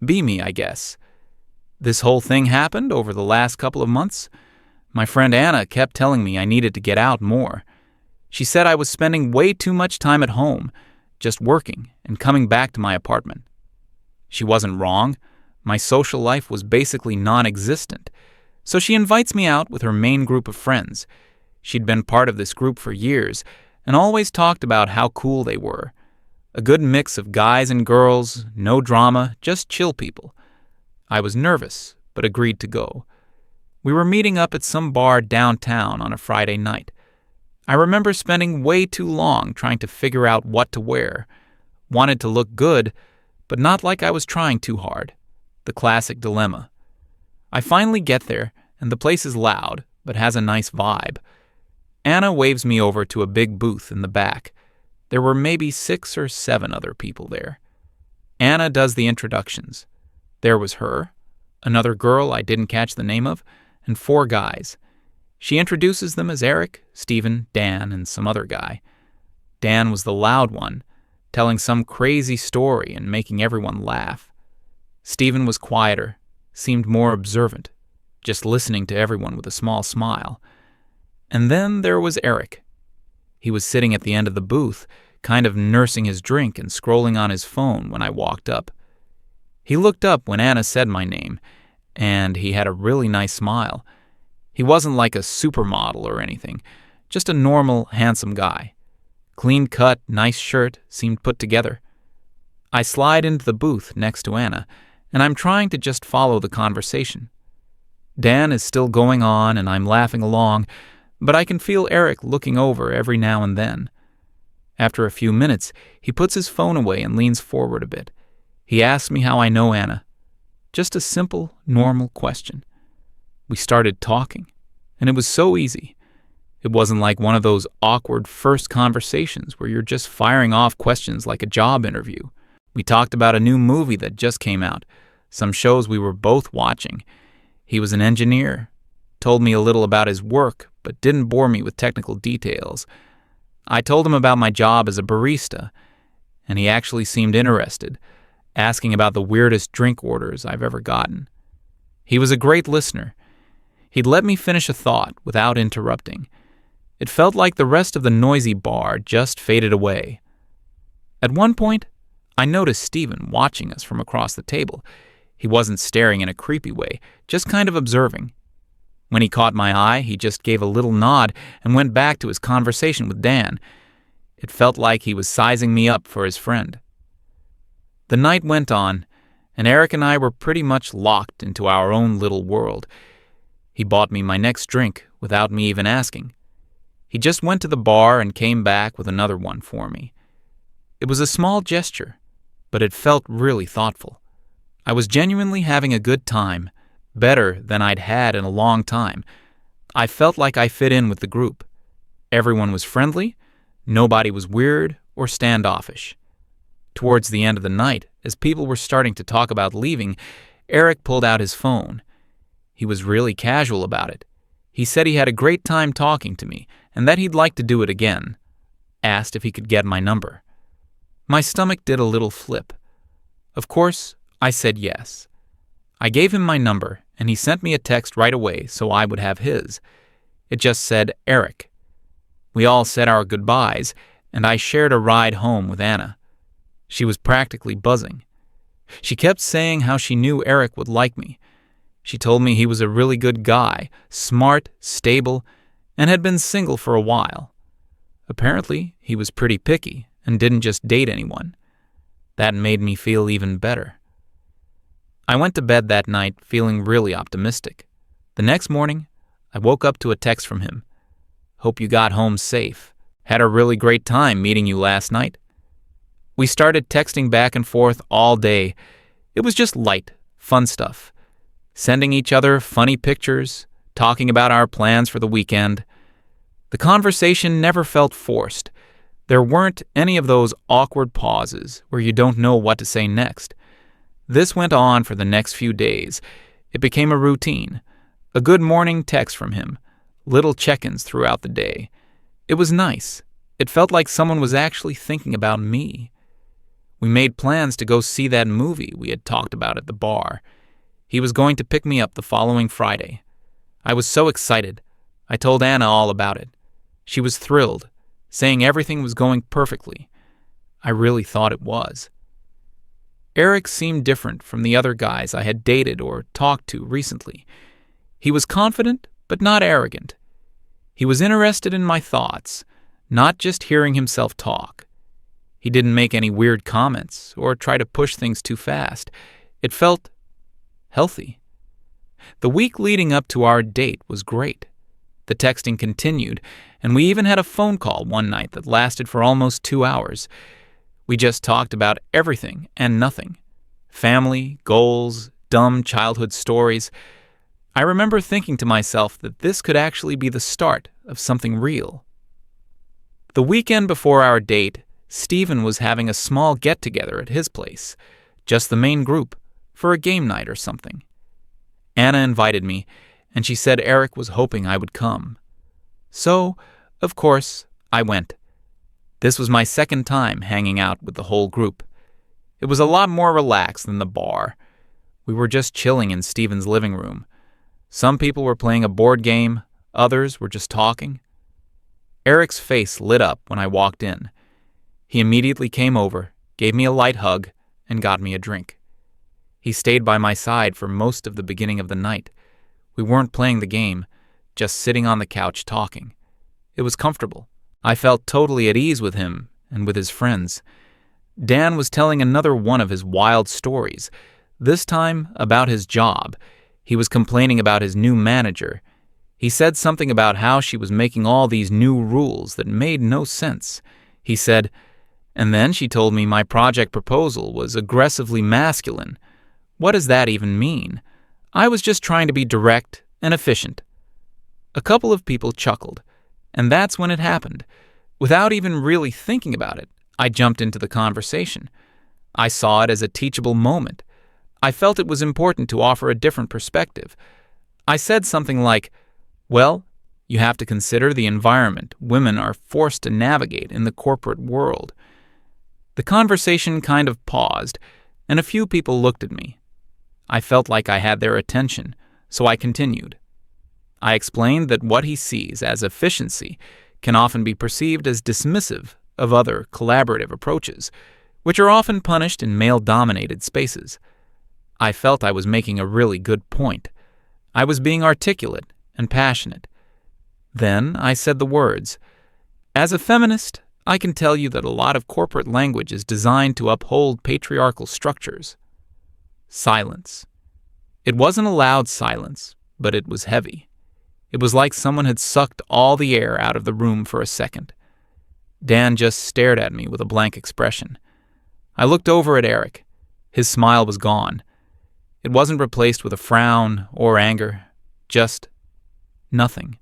Be me, I guess. This whole thing happened over the last couple of months. My friend Anna kept telling me I needed to get out more. She said I was spending way too much time at home, just working and coming back to my apartment. She wasn't wrong. My social life was basically non-existent. So she invites me out with her main group of friends. She'd been part of this group for years and always talked about how cool they were. A good mix of guys and girls, no drama, just chill people. I was nervous, but agreed to go. We were meeting up at some bar downtown on a Friday night. I remember spending way too long trying to figure out what to wear. Wanted to look good, but not like I was trying too hard. The classic dilemma. I finally get there, and the place is loud, but has a nice vibe. Anna waves me over to a big booth in the back. There were maybe 6 or 7 other people there. Anna does the introductions. There was her, another girl I didn't catch the name of, and 4 guys. She introduces them as Eric, Stephen, Dan, and some other guy. Dan was the loud one, telling some crazy story and making everyone laugh. Stephen was quieter, seemed more observant, just listening to everyone with a small smile. And then there was Eric. He was sitting at the end of the booth, kind of nursing his drink and scrolling on his phone when I walked up. He looked up when Anna said my name, and he had a really nice smile. He wasn't like a supermodel or anything, just a normal, handsome guy. Clean cut, nice shirt, seemed put together. I slide into the booth next to Anna, and I'm trying to just follow the conversation. Dan is still going on, and I'm laughing along, but I can feel Eric looking over every now and then. After a few minutes, he puts his phone away and leans forward a bit. He asks me how I know Anna. Just a simple, normal question. We started talking, and it was so easy. It wasn't like one of those awkward first conversations where you're just firing off questions like a job interview. We talked about a new movie that just came out, some shows we were both watching. He was an engineer, told me a little about his work, but didn't bore me with technical details. I told him about my job as a barista, and he actually seemed interested, asking about the weirdest drink orders I've ever gotten. He was a great listener. He'd let me finish a thought without interrupting. It felt like the rest of the noisy bar just faded away. At one point, I noticed Stephen watching us from across the table. He wasn't staring in a creepy way, just kind of observing. When he caught my eye, he just gave a little nod and went back to his conversation with Dan. It felt like he was sizing me up for his friend. The night went on, and Eric and I were pretty much locked into our own little world. He bought me my next drink without me even asking. He just went to the bar and came back with another one for me. It was a small gesture, but it felt really thoughtful. I was genuinely having a good time, better than I'd had in a long time. I felt like I fit in with the group. Everyone was friendly, nobody was weird or standoffish. Towards the end of the night, as people were starting to talk about leaving, Eric pulled out his phone. He was really casual about it. He said he had a great time talking to me and that he'd like to do it again. Asked if he could get my number. My stomach did a little flip. Of course, I said yes. I gave him my number, and he sent me a text right away so I would have his. It just said Eric. We all said our goodbyes, and I shared a ride home with Anna. She was practically buzzing. She kept saying how she knew Eric would like me. She told me he was a really good guy, smart, stable, and had been single for a while. Apparently, he was pretty picky and didn't just date anyone. That made me feel even better. I went to bed that night feeling really optimistic. The next morning, I woke up to a text from him. Hope you got home safe. Had a really great time meeting you last night. We started texting back and forth all day. It was just light, fun stuff. Sending each other funny pictures, talking about our plans for the weekend. The conversation never felt forced. There weren't any of those awkward pauses where you don't know what to say next. This went on for the next few days. It became a routine. A good morning text from him. Little check-ins throughout the day. It was nice. It felt like someone was actually thinking about me. We made plans to go see that movie we had talked about at the bar. He was going to pick me up the following Friday. I was so excited. I told Anna all about it. She was thrilled, saying everything was going perfectly. I really thought it was. Eric seemed different from the other guys I had dated or talked to recently. He was confident, but not arrogant. He was interested in my thoughts, not just hearing himself talk. He didn't make any weird comments or try to push things too fast. It felt healthy. The week leading up to our date was great. The texting continued, and we even had a phone call one night that lasted for almost 2 hours. We just talked about everything and nothing. Family, goals, dumb childhood stories. I remember thinking to myself that this could actually be the start of something real. The weekend before our date, Stephen was having a small get-together at his place, just the main group, for a game night or something. Anna invited me, and she said Eric was hoping I would come. So, of course, I went. This was my second time hanging out with the whole group. It was a lot more relaxed than the bar. We were just chilling in Stephen's living room. Some people were playing a board game, others were just talking. Eric's face lit up when I walked in. He immediately came over, gave me a light hug, and got me a drink. He stayed by my side for most of the beginning of the night. We weren't playing the game, just sitting on the couch talking. It was comfortable. I felt totally at ease with him and with his friends. Dan was telling another one of his wild stories, this time about his job. He was complaining about his new manager. He said something about how she was making all these new rules that made no sense. He said, "And then she told me my project proposal was aggressively masculine. What does that even mean? I was just trying to be direct and efficient." A couple of people chuckled, and that's when it happened. Without even really thinking about it, I jumped into the conversation. I saw it as a teachable moment. I felt it was important to offer a different perspective. I said something like, "Well, you have to consider the environment women are forced to navigate in the corporate world." The conversation kind of paused, and a few people looked at me. I felt like I had their attention, so I continued. I explained that what he sees as efficiency can often be perceived as dismissive of other collaborative approaches, which are often punished in male-dominated spaces. I felt I was making a really good point. I was being articulate and passionate. Then I said the words, "As a feminist, I can tell you that a lot of corporate language is designed to uphold patriarchal structures." Silence. It wasn't a loud silence, but it was heavy. It was like someone had sucked all the air out of the room for a second. Dan just stared at me with a blank expression. I looked over at Eric. His smile was gone. It wasn't replaced with a frown or anger, just nothing.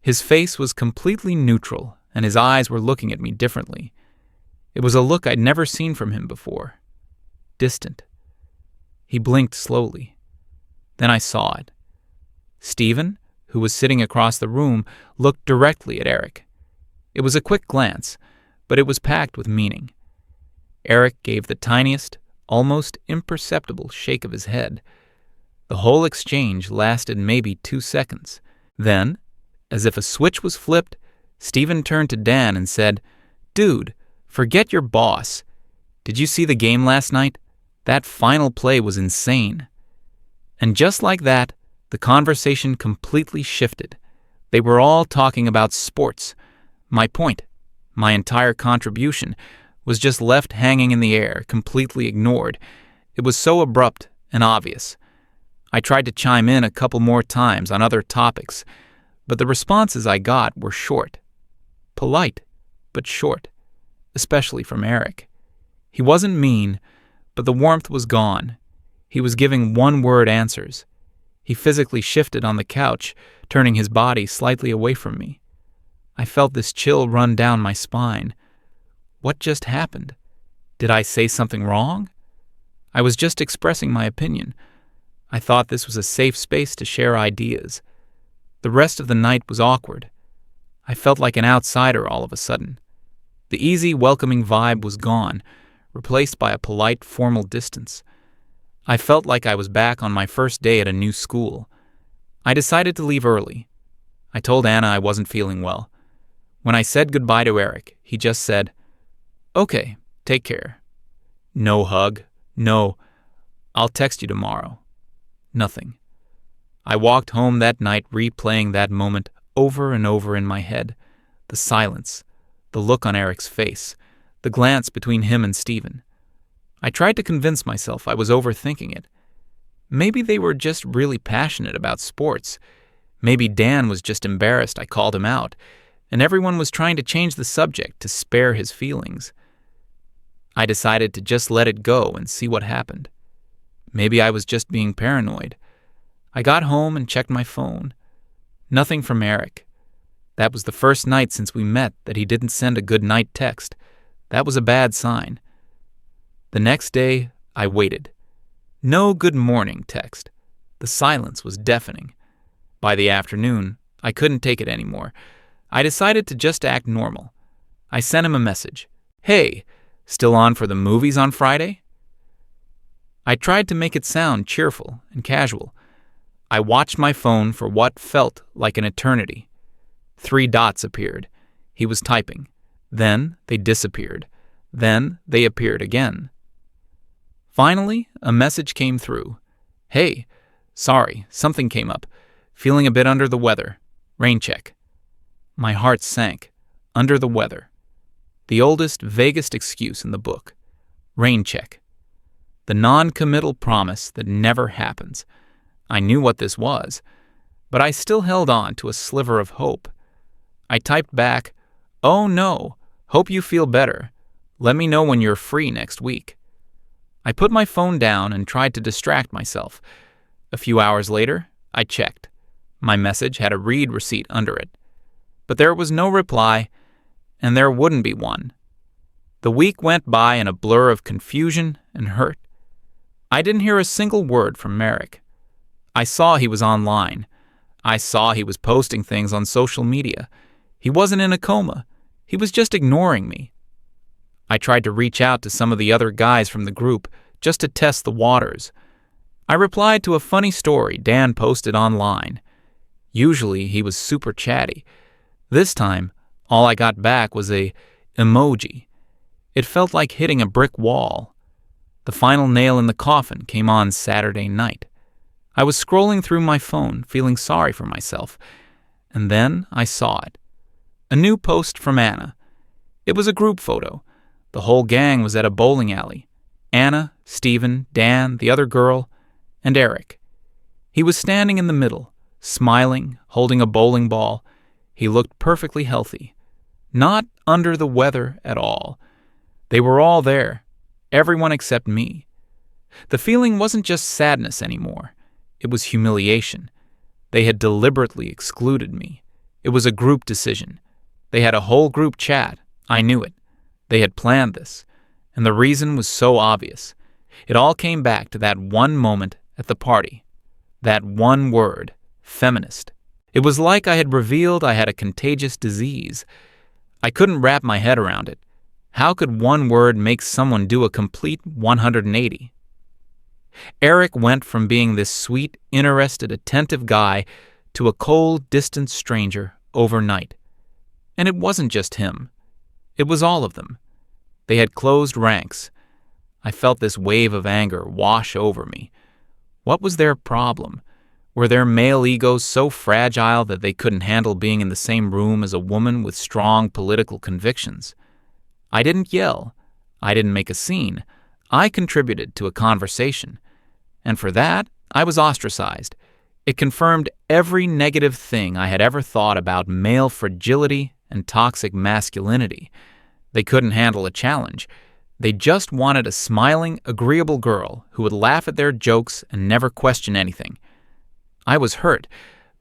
His face was completely neutral, and his eyes were looking at me differently. It was a look I'd never seen from him before. Distant. He blinked slowly. Then I saw it. Stephen, who was sitting across the room, looked directly at Eric. It was a quick glance, but it was packed with meaning. Eric gave the tiniest, almost imperceptible shake of his head. The whole exchange lasted maybe 2 seconds. Then, as if a switch was flipped, Stephen turned to Dan and said, "Dude, forget your boss. Did you see the game last night? That final play was insane." And just like that, the conversation completely shifted. They were all talking about sports. My point, my entire contribution, was just left hanging in the air, completely ignored. It was so abrupt and obvious. I tried to chime in a couple more times on other topics, but the responses I got were short. Polite, but short, especially from Eric. He wasn't mean, but the warmth was gone. He was giving one-word answers. He physically shifted on the couch, turning his body slightly away from me. I felt this chill run down my spine. What just happened? Did I say something wrong? I was just expressing my opinion. I thought this was a safe space to share ideas. The rest of the night was awkward. I felt like an outsider all of a sudden. The easy, welcoming vibe was gone, replaced by a polite, formal distance. I felt like I was back on my first day at a new school. I decided to leave early. I told Anna I wasn't feeling well. When I said goodbye to Eric, he just said, "Okay, take care." No hug. No, "I'll text you tomorrow." Nothing. I walked home that night replaying that moment over and over in my head. The silence, the look on Eric's face, the glance between him and Stephen. I tried to convince myself I was overthinking it. Maybe they were just really passionate about sports. Maybe Dan was just embarrassed I called him out, and everyone was trying to change the subject to spare his feelings. I decided to just let it go and see what happened. Maybe I was just being paranoid. I got home and checked my phone. Nothing from Eric. That was the first night since we met that he didn't send a good night text. That was a bad sign. The next day, I waited. No good morning text. The silence was deafening. By the afternoon, I couldn't take it anymore. I decided to just act normal. I sent him a message. "Hey, still on for the movies on Friday?" I tried to make it sound cheerful and casual. I watched my phone for what felt like an eternity. 3 dots appeared. He was typing. Then they disappeared. Then they appeared again. Finally, a message came through. "Hey, sorry, something came up. Feeling a bit under the weather. Rain check." My heart sank. Under the weather. The oldest, vaguest excuse in the book. Rain check. The non-committal promise that never happens. I knew what this was, but I still held on to a sliver of hope. I typed back, "Oh no, hope you feel better. Let me know when you're free next week." I put my phone down and tried to distract myself. A few hours later, I checked. My message had a read receipt under it. But there was no reply, and there wouldn't be one. The week went by in a blur of confusion and hurt. I didn't hear a single word from Merrick. I saw he was online. I saw he was posting things on social media. He wasn't in a coma. He was just ignoring me. I tried to reach out to some of the other guys from the group just to test the waters. I replied to a funny story Dan posted online. Usually he was super chatty. This time, all I got back was a emoji. It felt like hitting a brick wall. The final nail in the coffin came on Saturday night. I was scrolling through my phone, feeling sorry for myself, and then I saw it. A new post from Anna. It was a group photo. The whole gang was at a bowling alley. Anna, Stephen, Dan, the other girl, and Eric. He was standing in the middle, smiling, holding a bowling ball. He looked perfectly healthy. Not under the weather at all. They were all there, everyone except me. The feeling wasn't just sadness anymore. It was humiliation. They had deliberately excluded me. It was a group decision. They had a whole group chat. I knew it. They had planned this, and the reason was so obvious. It all came back to that one moment at the party. That one word, feminist. It was like I had revealed I had a contagious disease. I couldn't wrap my head around it. How could one word make someone do a complete 180? Eric went from being this sweet, interested, attentive guy to a cold, distant stranger overnight. And it wasn't just him. It was all of them. They had closed ranks. I felt this wave of anger wash over me. What was their problem? Were their male egos so fragile that they couldn't handle being in the same room as a woman with strong political convictions? I didn't yell. I didn't make a scene. I contributed to a conversation. And for that, I was ostracized. It confirmed every negative thing I had ever thought about male fragility and toxic masculinity. They couldn't handle a challenge. They just wanted a smiling, agreeable girl who would laugh at their jokes and never question anything. I was hurt,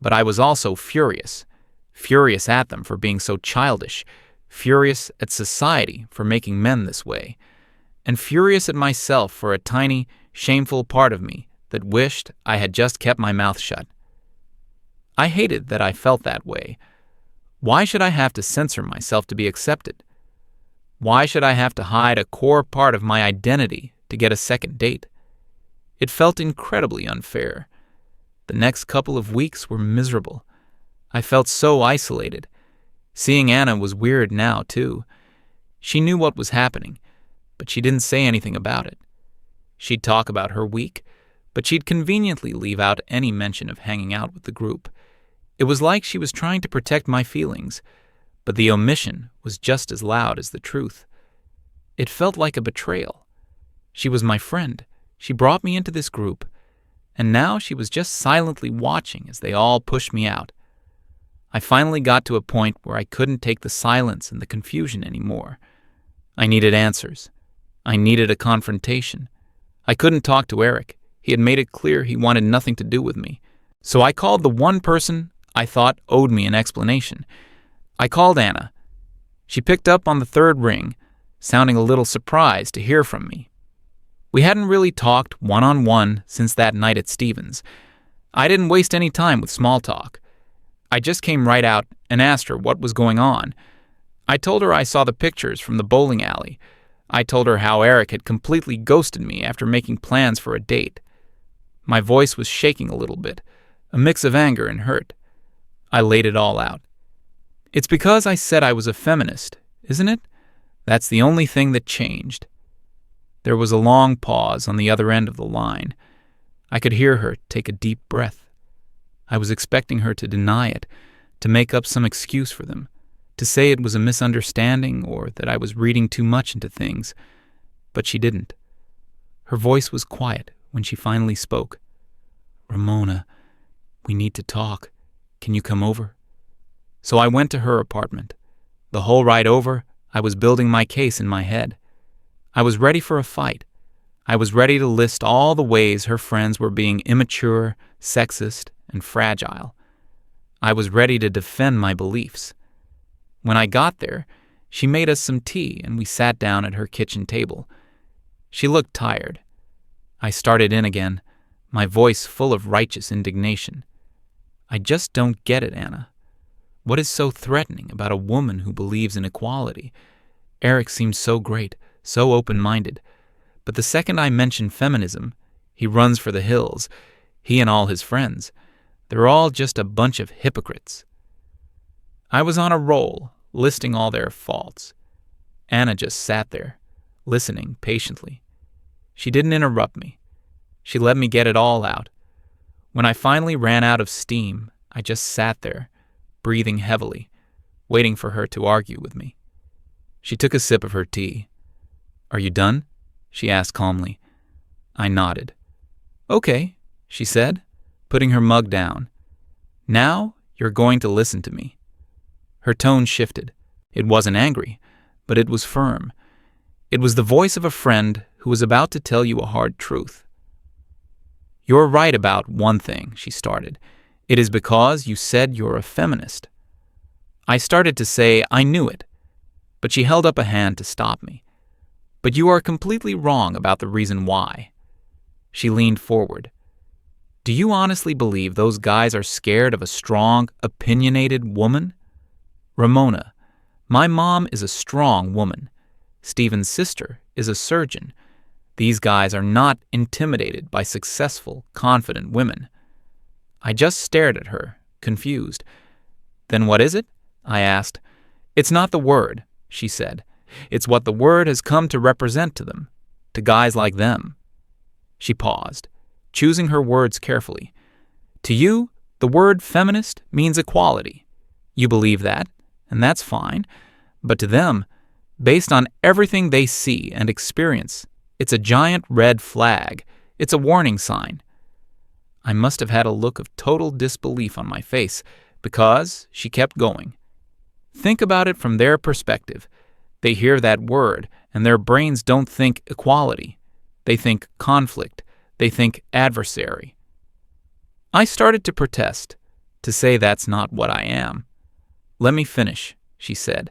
but I was also furious. Furious at them for being so childish. Furious at society for making men this way. And furious at myself for a tiny, shameful part of me that wished I had just kept my mouth shut. I hated that I felt that way. Why should I have to censor myself to be accepted? Why should I have to hide a core part of my identity to get a second date? It felt incredibly unfair. The next couple of weeks were miserable. I felt so isolated. Seeing Anna was weird now, too. She knew what was happening, but she didn't say anything about it. She'd talk about her week, but she'd conveniently leave out any mention of hanging out with the group. It was like she was trying to protect my feelings, but the omission was just as loud as the truth. It felt like a betrayal. She was my friend. She brought me into this group, and now she was just silently watching as they all pushed me out. I finally got to a point where I couldn't take the silence and the confusion anymore. I needed answers. I needed a confrontation. I couldn't talk to Eric. He had made it clear he wanted nothing to do with me. So I called the one person I thought owed me an explanation. I called Anna. She picked up on the third ring, sounding a little surprised to hear from me. We hadn't really talked one-on-one since that night at Stevens. I didn't waste any time with small talk. I just came right out and asked her what was going on. I told her I saw the pictures from the bowling alley. I told her how Eric had completely ghosted me after making plans for a date. My voice was shaking a little bit, a mix of anger and hurt. I laid it all out. It's because I said I was a feminist, isn't it? That's the only thing that changed. There was a long pause on the other end of the line. I could hear her take a deep breath. I was expecting her to deny it, to make up some excuse for them, to say it was a misunderstanding or that I was reading too much into things, but she didn't. Her voice was quiet when she finally spoke. "Ramona, we need to talk. Can you come over?" So I went to her apartment. The whole ride over, I was building my case in my head. I was ready for a fight. I was ready to list all the ways her friends were being immature, sexist, and fragile. I was ready to defend my beliefs. When I got there, she made us some tea and we sat down at her kitchen table. She looked tired. I started in again, my voice full of righteous indignation. "I just don't get it, Anna. What is so threatening about a woman who believes in equality? Eric seems so great, so open-minded. But the second I mention feminism, he runs for the hills. He and all his friends. They're all just a bunch of hypocrites." I was on a roll, listing all their faults. Anna just sat there, listening patiently. She didn't interrupt me. She let me get it all out. When I finally ran out of steam, I just sat there, breathing heavily, waiting for her to argue with me. She took a sip of her tea. "Are you done?" she asked calmly. I nodded. "Okay," she said, putting her mug down. "Now you're going to listen to me." Her tone shifted. It wasn't angry, but it was firm. It was the voice of a friend who was about to tell you a hard truth. "You're right about one thing," she started. "It is because you said you're a feminist." I started to say I knew it, but she held up a hand to stop me. "But you are completely wrong about the reason why." She leaned forward. "Do you honestly believe those guys are scared of a strong, opinionated woman? Ramona, my mom is a strong woman. Stephen's sister is a surgeon. These guys are not intimidated by successful, confident women." I just stared at her, confused. "Then what is it?" I asked. "It's not the word," she said. "It's what the word has come to represent to them, to guys like them." She paused, choosing her words carefully. "To you, the word feminist means equality. You believe that, and that's fine. But to them, based on everything they see and experience, it's a giant red flag. It's a warning sign." I must have had a look of total disbelief on my face, because she kept going. "Think about it from their perspective. They hear that word, and their brains don't think equality. They think conflict. They think adversary." I started to protest, to say that's not what I am. "Let me finish," she said.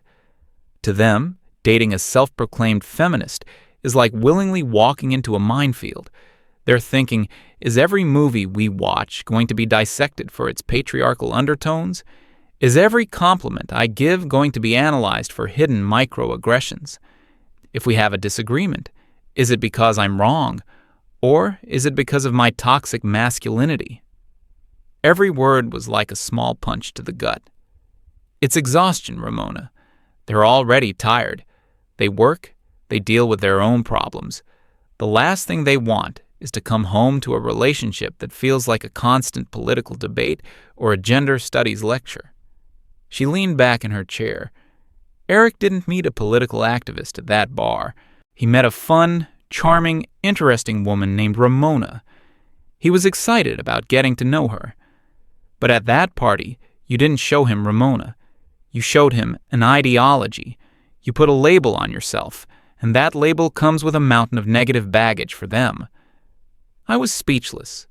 "To them, dating a self-proclaimed feminist is like willingly walking into a minefield. They're thinking, is every movie we watch going to be dissected for its patriarchal undertones? Is every compliment I give going to be analyzed for hidden microaggressions? If we have a disagreement, is it because I'm wrong, or is it because of my toxic masculinity? Every word was like a small punch to the gut. It's exhaustion, Ramona. They're already tired. They work, they deal with their own problems. The last thing they want is to come home to a relationship that feels like a constant political debate or a gender studies lecture. She leaned back in her chair. Eric didn't meet a political activist at that bar. He met a fun, charming, interesting woman named Ramona. He was excited about getting to know her. But at that party, you didn't show him Ramona. You showed him an ideology. You put a label on yourself, and that label comes with a mountain of negative baggage for them. I was speechless.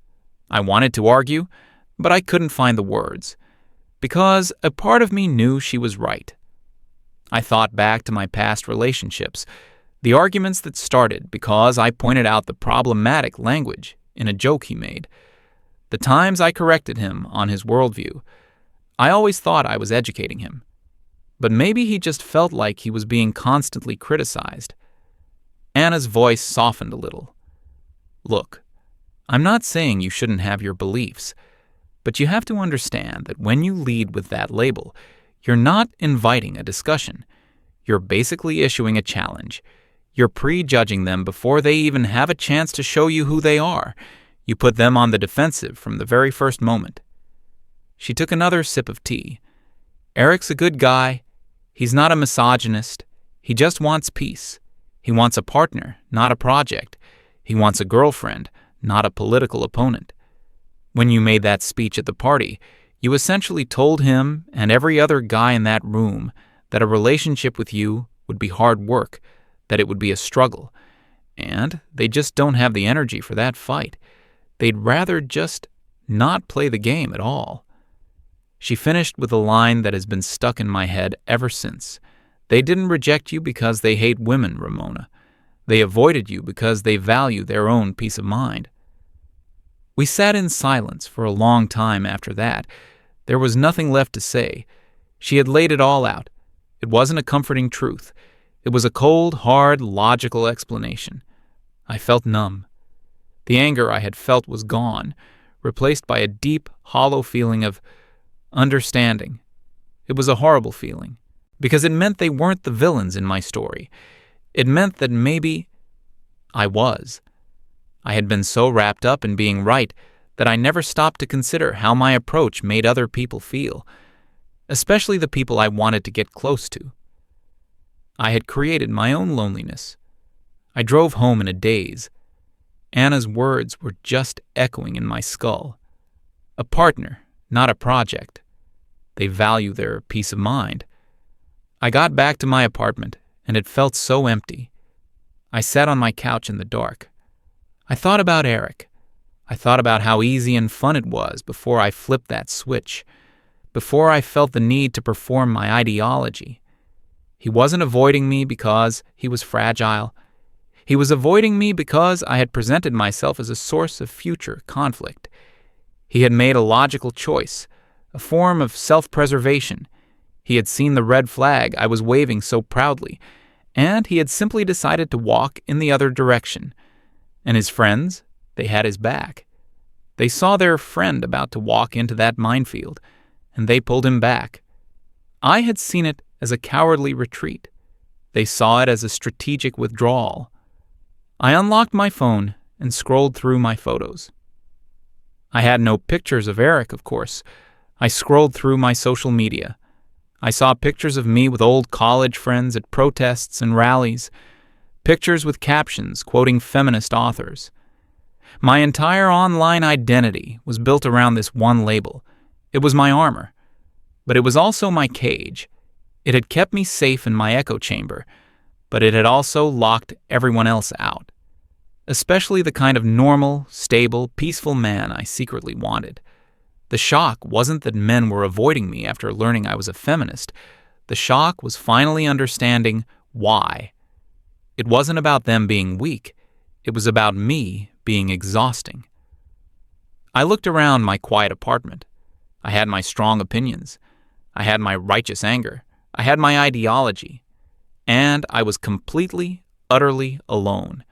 I wanted to argue, but I couldn't find the words, because a part of me knew she was right. I thought back to my past relationships, the arguments that started because I pointed out the problematic language in a joke he made, the times I corrected him on his worldview. I always thought I was educating him, but maybe he just felt like he was being constantly criticized. Anna's voice softened a little. Look, I'm not saying you shouldn't have your beliefs, but you have to understand that when you lead with that label, you're not inviting a discussion. You're basically issuing a challenge. You're prejudging them before they even have a chance to show you who they are. You put them on the defensive from the very first moment. She took another sip of tea. Eric's a good guy. He's not a misogynist. He just wants peace. He wants a partner, not a project. He wants a girlfriend, not a political opponent. When you made that speech at the party, you essentially told him and every other guy in that room that a relationship with you would be hard work, that it would be a struggle, and they just don't have the energy for that fight. They'd rather just not play the game at all. She finished with a line that has been stuck in my head ever since. They didn't reject you because they hate women, Ramona. They avoided you because they value their own peace of mind. We sat in silence for a long time after that. There was nothing left to say. She had laid it all out. It wasn't a comforting truth. It was a cold, hard, logical explanation. I felt numb. The anger I had felt was gone, replaced by a deep, hollow feeling of understanding. It was a horrible feeling, because it meant they weren't the villains in my story. It meant that maybe I was. I had been so wrapped up in being right that I never stopped to consider how my approach made other people feel, especially the people I wanted to get close to. I had created my own loneliness. I drove home in a daze. Anna's words were just echoing in my skull. A partner, not a project. They value their peace of mind. I got back to my apartment, and it felt so empty. I sat on my couch in the dark. I thought about Eric. I thought about how easy and fun it was before I flipped that switch, before I felt the need to perform my ideology. He wasn't avoiding me because he was fragile. He was avoiding me because I had presented myself as a source of future conflict. He had made a logical choice, a form of self-preservation. He had seen the red flag I was waving so proudly, and he had simply decided to walk in the other direction. And his friends, they had his back. They saw their friend about to walk into that minefield, and they pulled him back. I had seen it as a cowardly retreat. They saw it as a strategic withdrawal. I unlocked my phone and scrolled through my photos. I had no pictures of Eric, of course. I scrolled through my social media. I saw pictures of me with old college friends at protests and rallies, pictures with captions quoting feminist authors. My entire online identity was built around this one label. It was my armor, but it was also my cage. It had kept me safe in my echo chamber, but it had also locked everyone else out, especially the kind of normal, stable, peaceful man I secretly wanted. The shock wasn't that men were avoiding me after learning I was a feminist. The shock was finally understanding why. It wasn't about them being weak. It was about me being exhausting. I looked around my quiet apartment. I had my strong opinions. I had my righteous anger. I had my ideology. And I was completely, utterly alone.